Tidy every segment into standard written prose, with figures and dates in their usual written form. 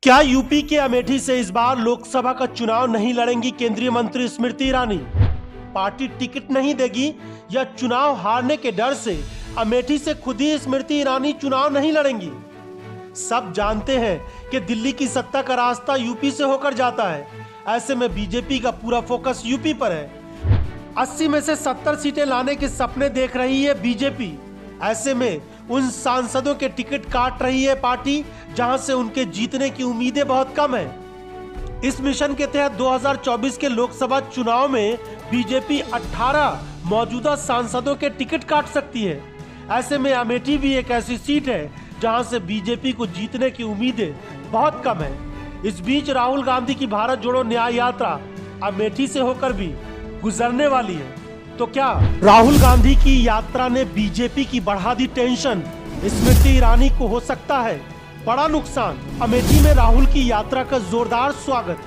क्या यूपी के अमेठी से इस बार लोकसभा का चुनाव नहीं लड़ेंगी केंद्रीय मंत्री स्मृति ईरानी? पार्टी टिकट नहीं देगी या चुनाव हारने के डर से अमेठी से खुद ही स्मृति ईरानी चुनाव नहीं लड़ेंगी? सब जानते हैं कि दिल्ली की सत्ता का रास्ता यूपी से होकर जाता है। ऐसे में बीजेपी का पूरा फोकस यूपी पर है। 80 में से 70 सीटें लाने के सपने देख रही है बीजेपी। ऐसे में उन सांसदों के टिकट काट रही है पार्टी जहां से उनके जीतने की उम्मीदें बहुत कम है। इस मिशन के तहत 2024 के लोकसभा चुनाव में बीजेपी 18 मौजूदा सांसदों के टिकट काट सकती है। ऐसे में अमेठी भी एक ऐसी सीट है जहां से बीजेपी को जीतने की उम्मीदें बहुत कम है। इस बीच राहुल गांधी की भारत जोड़ो न्याय यात्रा अमेठी से होकर भी गुजरने वाली है। तो क्या राहुल गांधी की यात्रा ने बीजेपी की बढ़ा दी टेंशन? स्मृति ईरानी को हो सकता है बड़ा नुकसान। अमेठी में राहुल की यात्रा का जोरदार स्वागत।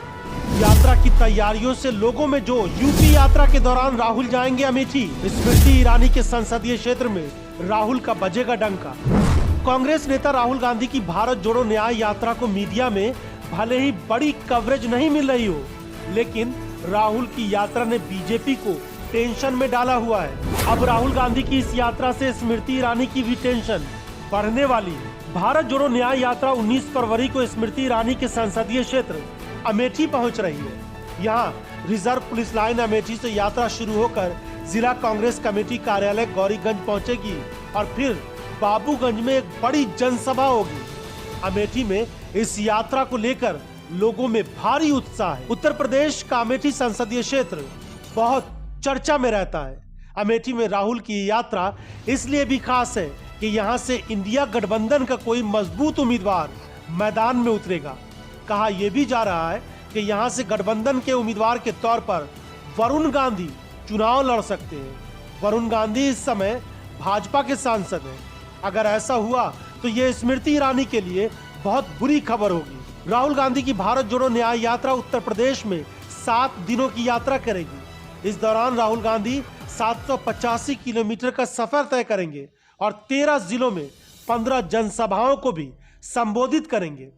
यात्रा की तैयारियों से लोगों में जो यूपी यात्रा के दौरान राहुल जाएंगे अमेठी। स्मृति ईरानी के संसदीय क्षेत्र में राहुल का बजेगा डंका। कांग्रेस नेता राहुल गांधी की भारत जोड़ो न्याय यात्रा को मीडिया में भले ही बड़ी कवरेज नहीं मिल रही हो, लेकिन राहुल की यात्रा ने बीजेपी को टेंशन में डाला हुआ है। अब राहुल गांधी की इस यात्रा से स्मृति ईरानी की भी टेंशन बढ़ने वाली है। भारत जोड़ो न्याय यात्रा 19 फरवरी को स्मृति ईरानी के संसदीय क्षेत्र अमेठी पहुंच रही है। यहां रिजर्व पुलिस लाइन अमेठी से यात्रा शुरू होकर जिला कांग्रेस कमेटी कार्यालय गौरीगंज पहुंचेगी और फिर बाबूगंज में एक बड़ी जनसभा होगी। अमेठी में इस यात्रा को लेकर लोगों में भारी उत्साह है। उत्तर प्रदेश का अमेठी संसदीय क्षेत्र बहुत चर्चा में रहता है। अमेठी में राहुल की यात्रा इसलिए भी खास है कि यहां से इंडिया गठबंधन का कोई मजबूत उम्मीदवार मैदान में उतरेगा। कहा यह भी जा रहा है कि यहां से गठबंधन के उम्मीदवार के तौर पर वरुण गांधी चुनाव लड़ सकते हैं। वरुण गांधी इस समय भाजपा के सांसद हैं। अगर ऐसा हुआ तो यह स्मृति ईरानी के लिए बहुत बुरी खबर होगी। राहुल गांधी की भारत जोड़ो न्याय यात्रा उत्तर प्रदेश में 7 दिनों की यात्रा करेगी। इस दौरान राहुल गांधी 785 किलोमीटर का सफर तय करेंगे और 13 जिलों में 15 जनसभाओं को भी संबोधित करेंगे।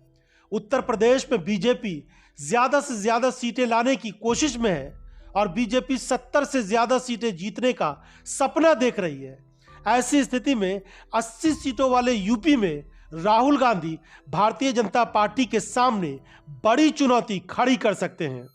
उत्तर प्रदेश में बीजेपी ज्यादा से ज्यादा सीटें लाने की कोशिश में है और बीजेपी 70 से ज्यादा सीटें जीतने का सपना देख रही है। ऐसी स्थिति में 80 सीटों वाले यूपी में राहुल गांधी भारतीय जनता पार्टी के सामने बड़ी चुनौती खड़ी कर सकते हैं।